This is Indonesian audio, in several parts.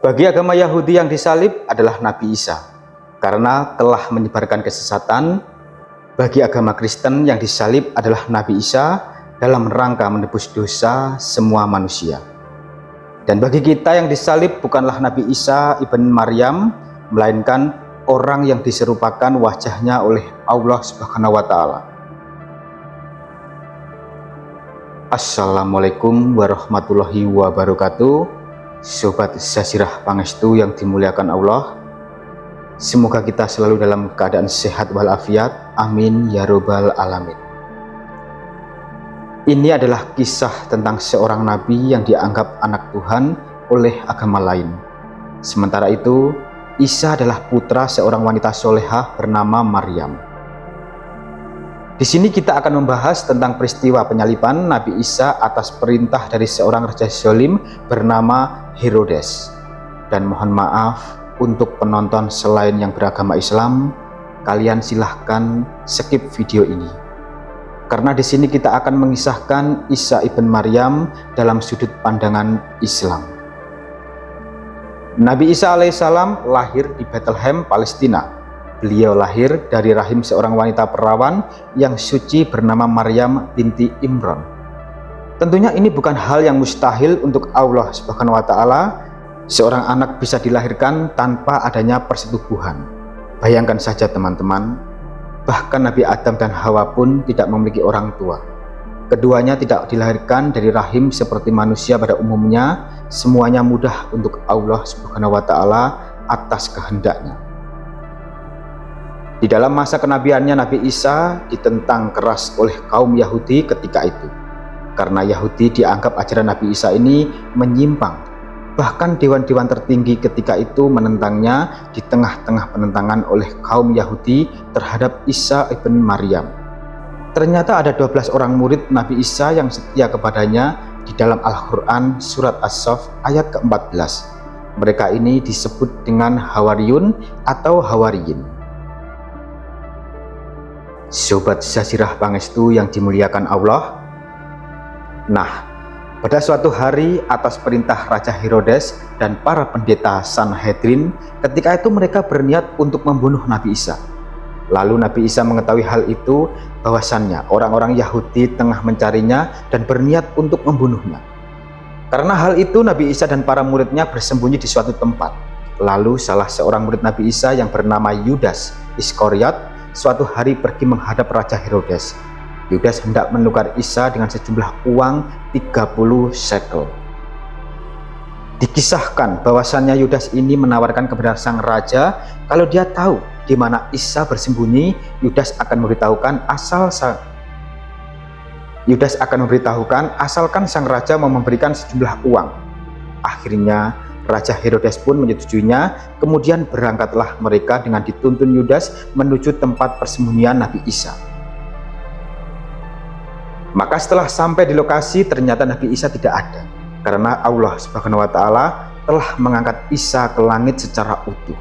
Bagi agama Yahudi yang disalib adalah Nabi Isa, karena telah menyebarkan kesesatan. Bagi agama Kristen yang disalib adalah Nabi Isa dalam rangka menebus dosa semua manusia. Dan bagi kita yang disalib bukanlah Nabi Isa ibn Maryam, melainkan orang yang diserupakan wajahnya oleh Allah Subhanahu wa Ta'ala. Assalamualaikum warahmatullahi wabarakatuh. Sobat Sasirah Pangestu yang dimuliakan Allah, semoga kita selalu dalam keadaan sehat walafiat. Amin ya robbal alamin. Ini adalah kisah tentang seorang nabi yang dianggap anak Tuhan oleh agama lain. Sementara itu, Isa adalah putra seorang wanita solehah bernama Maryam. Di sini kita akan membahas tentang peristiwa penyaliban Nabi Isa atas perintah dari seorang raja zalim bernama Herodes. Dan mohon maaf untuk penonton selain yang beragama Islam, kalian silahkan skip video ini. Karena di sini kita akan mengisahkan Isa ibn Maryam dalam sudut pandangan Islam. Nabi Isa alaihissalam lahir di Bethlehem, Palestina. Beliau lahir dari rahim seorang wanita perawan yang suci bernama Maryam binti Imran. Tentunya ini bukan hal yang mustahil untuk Allah Subhanahu wa Ta'ala. Seorang anak bisa dilahirkan tanpa adanya persetubuhan. Bayangkan saja teman-teman, bahkan Nabi Adam dan Hawa pun tidak memiliki orang tua. Keduanya tidak dilahirkan dari rahim seperti manusia pada umumnya. Semuanya mudah untuk Allah Subhanahu wa Ta'ala atas kehendaknya. Di dalam masa kenabiannya, Nabi Isa ditentang keras oleh kaum Yahudi ketika itu. Karena Yahudi dianggap ajaran Nabi Isa ini menyimpang. Bahkan dewan-dewan tertinggi ketika itu menentangnya di tengah-tengah penentangan oleh kaum Yahudi terhadap Isa ibn Maryam. Ternyata ada 12 orang murid Nabi Isa yang setia kepadanya di dalam Al-Quran surat As-Saff ayat ke-14. Mereka ini disebut dengan Hawariyun atau Hawariyin. Sobat Sasirah Pangestu yang dimuliakan Allah. Nah, pada suatu hari atas perintah Raja Herodes dan para pendeta Sanhedrin, ketika itu mereka berniat untuk membunuh Nabi Isa. Lalu Nabi Isa mengetahui hal itu, bahwasannya orang-orang Yahudi tengah mencarinya dan berniat untuk membunuhnya. Karena hal itu Nabi Isa dan para muridnya bersembunyi di suatu tempat. Lalu salah seorang murid Nabi Isa yang bernama Yudas Iskariot suatu hari pergi menghadap Raja Herodes. Yudas hendak menukar Isa dengan sejumlah uang 30 shekel. Dikisahkan bahwasannya Yudas ini menawarkan kepada sang raja kalau dia tahu di mana Isa bersembunyi, Yudas akan memberitahukan asalkan sang raja mau memberikan sejumlah uang. Akhirnya Raja Herodes pun menyetujuinya. Kemudian berangkatlah mereka dengan dituntun Yudas menuju tempat persembunyian Nabi Isa. Maka setelah sampai di lokasi, ternyata Nabi Isa tidak ada, karena Allah Subhanahu wa Ta'ala telah mengangkat Isa ke langit secara utuh.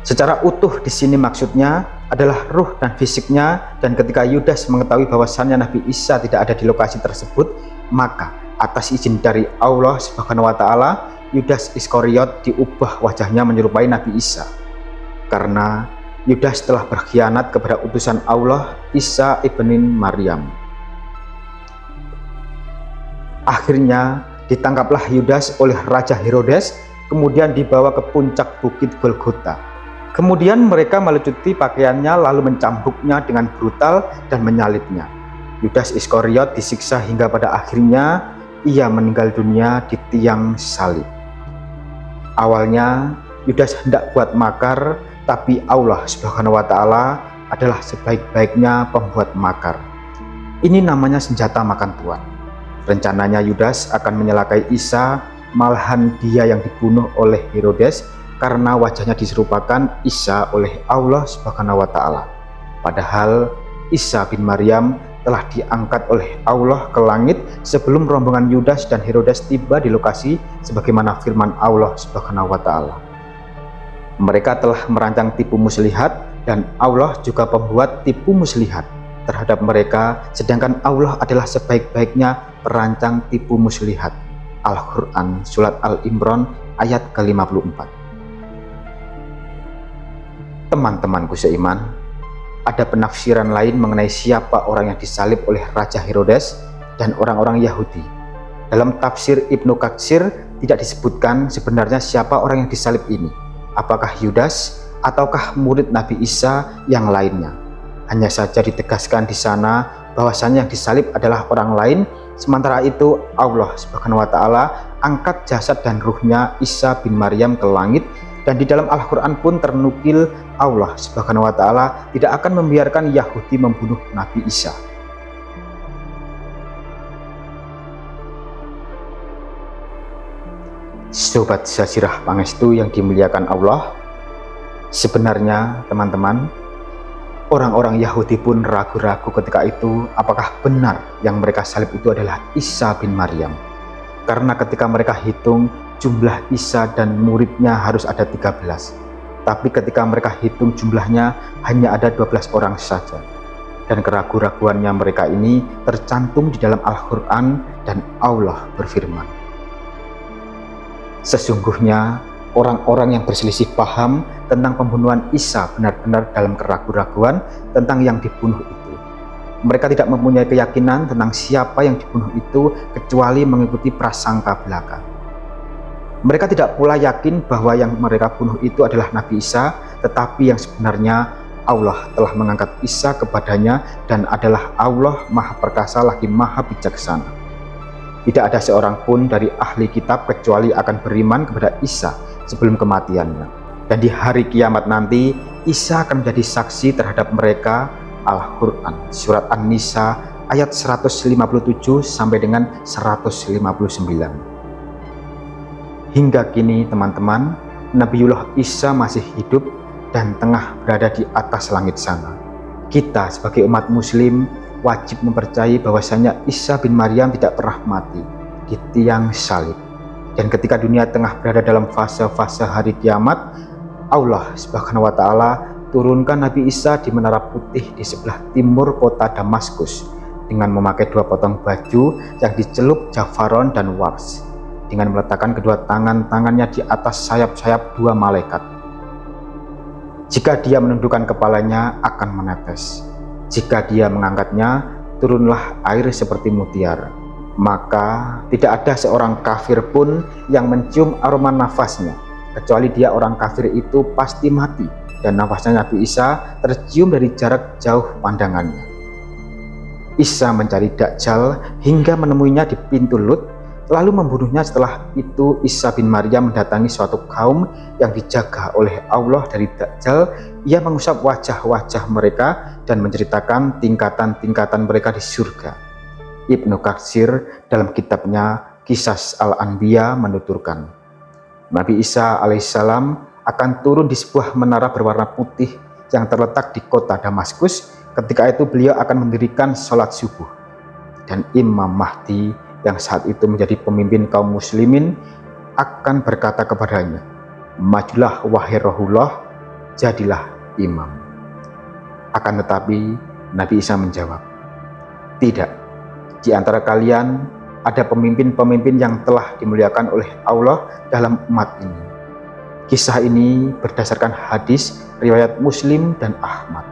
Secara utuh di sini maksudnya adalah ruh dan fisiknya. Dan ketika Yudas mengetahui bahwasannya Nabi Isa tidak ada di lokasi tersebut, maka atas izin dari Allah Subhanahu wa Ta'ala, Yudas Iskariot diubah wajahnya menyerupai Nabi Isa. Karena Yudas telah berkhianat kepada utusan Allah, Isa ibn Maryam. Akhirnya ditangkaplah Yudas oleh Raja Herodes, kemudian dibawa ke puncak bukit Golgota. Kemudian mereka melucuti pakaiannya lalu mencambuknya dengan brutal dan menyalibnya. Yudas Iskariot disiksa hingga pada akhirnya ia meninggal dunia di tiang salib. Awalnya Yudas hendak buat makar, tapi Allah Subhanahu wa Ta'ala adalah sebaik-baiknya pembuat makar. Ini namanya senjata makan tuan. Rencananya Yudas akan menyelakai Isa, malahan dia yang dibunuh oleh Herodes karena wajahnya diserupakan Isa oleh Allah Subhanahu wa Ta'ala. Padahal Isa bin Maryam telah diangkat oleh Allah ke langit sebelum rombongan Yudas dan Herodes tiba di lokasi, sebagaimana firman Allah Subhanahu wa Ta'ala. Mereka telah merancang tipu muslihat dan Allah juga pembuat tipu muslihat terhadap mereka, sedangkan Allah adalah sebaik-baiknya perancang tipu muslihat. Al-Quran Surat Al-Imran ayat ke-54. Teman-temanku seiman, ada penafsiran lain mengenai siapa orang yang disalib oleh Raja Herodes dan orang-orang Yahudi. Dalam tafsir Ibnu Katsir tidak disebutkan sebenarnya siapa orang yang disalib ini, apakah Yudas ataukah murid Nabi Isa yang lainnya. Hanya saja ditegaskan di sana bahwasanya yang disalib adalah orang lain. Sementara itu Allah Subhanahu wa Ta'ala angkat jasad dan ruhnya Isa bin Maryam ke langit, dan di dalam Al-Quran pun ternukil Allah Subhanahu wa Ta'ala tidak akan membiarkan Yahudi membunuh Nabi Isa. Sobat Jazirah Pangestu yang dimuliakan Allah, sebenarnya teman-teman, orang-orang Yahudi pun ragu-ragu ketika itu apakah benar yang mereka salib itu adalah Isa bin Maryam. Karena ketika mereka hitung jumlah Isa dan muridnya harus ada 13. Tapi ketika mereka hitung jumlahnya hanya ada 12 orang saja. Dan keraguan-raguannya mereka ini tercantum di dalam Al-Quran, dan Allah berfirman, sesungguhnya orang-orang yang berselisih paham tentang pembunuhan Isa benar-benar dalam keraguan-raguan tentang yang dibunuh itu. Mereka tidak mempunyai keyakinan tentang siapa yang dibunuh itu kecuali mengikuti prasangka belaka. Mereka tidak pula yakin bahwa yang mereka bunuh itu adalah Nabi Isa, tetapi yang sebenarnya Allah telah mengangkat Isa kepadanya dan adalah Allah Maha Perkasa lagi Maha Bijaksana. Tidak ada seorang pun dari ahli kitab kecuali akan beriman kepada Isa sebelum kematiannya. Dan di hari kiamat nanti, Isa akan menjadi saksi terhadap mereka. Al-Quran Surat An-Nisa ayat 157 sampai dengan 159. Hingga kini teman-teman, Nabiullah Isa masih hidup dan tengah berada di atas langit sana. Kita sebagai umat muslim wajib mempercayai bahwasanya Isa bin Maryam tidak pernah mati di tiang salib. Dan ketika dunia tengah berada dalam fase-fase hari kiamat, Allah Subhanahu wa Ta'ala turunkan Nabi Isa di menara putih di sebelah timur kota Damaskus dengan memakai 2 potong baju yang dicelup jafaron dan wars, dengan meletakkan kedua tangannya di atas sayap-sayap 2 malaikat. Jika dia menundukkan kepalanya akan menetes, jika dia mengangkatnya turunlah air seperti mutiara. Maka tidak ada seorang kafir pun yang mencium aroma nafasnya, kecuali dia orang kafir itu pasti mati, dan nafasnya Nabi Isa tercium dari jarak jauh pandangannya. Isa mencari Dajjal hingga menemuinya di pintu Lut, lalu membunuhnya. Setelah itu Isa bin Maryam mendatangi suatu kaum yang dijaga oleh Allah dari Dajjal. Ia mengusap wajah-wajah mereka dan menceritakan tingkatan-tingkatan mereka di surga. Ibnu Katsir dalam kitabnya Qisas Al-Anbiya menuturkan, Nabi Isa alaihissalam akan turun di sebuah menara berwarna putih yang terletak di kota Damaskus. Ketika itu beliau akan mendirikan sholat subuh, dan Imam Mahdi yang saat itu menjadi pemimpin kaum muslimin akan berkata kepadanya, majulah wahai Rasulullah, jadilah imam. Akan tetapi Nabi Isa menjawab, tidak. Di antara kalian ada pemimpin-pemimpin yang telah dimuliakan oleh Allah dalam umat ini. Kisah ini berdasarkan hadis riwayat Muslim dan Ahmad.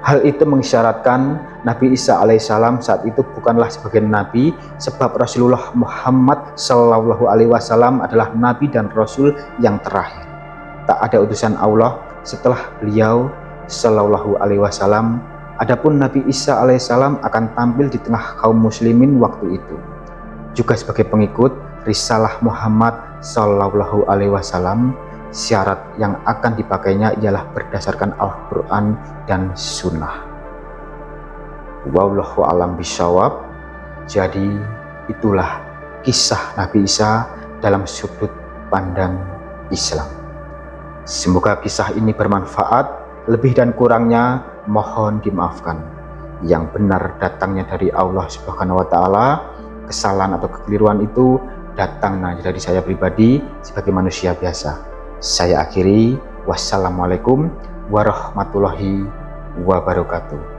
Hal itu mengisyaratkan Nabi Isa alaihissalam saat itu bukanlah sebagai nabi, sebab Rasulullah Muhammad Shallallahu Alaihi Wasallam adalah nabi dan rasul yang terakhir. Tak ada utusan Allah setelah beliau Shallallahu Alaihi Wasallam. Adapun Nabi Isa alaihissalam akan tampil di tengah kaum muslimin waktu itu, juga sebagai pengikut risalah Muhammad Sallallahu Alaihi Wasallam. Syarat yang akan dipakainya ialah berdasarkan Al-Quran dan Sunnah. Wallahu a'lam bishawab. Jadi itulah kisah Nabi Isa dalam sudut pandang Islam. Semoga kisah ini bermanfaat. Lebih dan kurangnya mohon dimaafkan. Yang benar datangnya dari Allah Subhanahu wa Ta'ala, kesalahan atau kekeliruan itu datangnya dari saya pribadi sebagai manusia biasa. Saya akhiri, wassalamualaikum warahmatullahi wabarakatuh.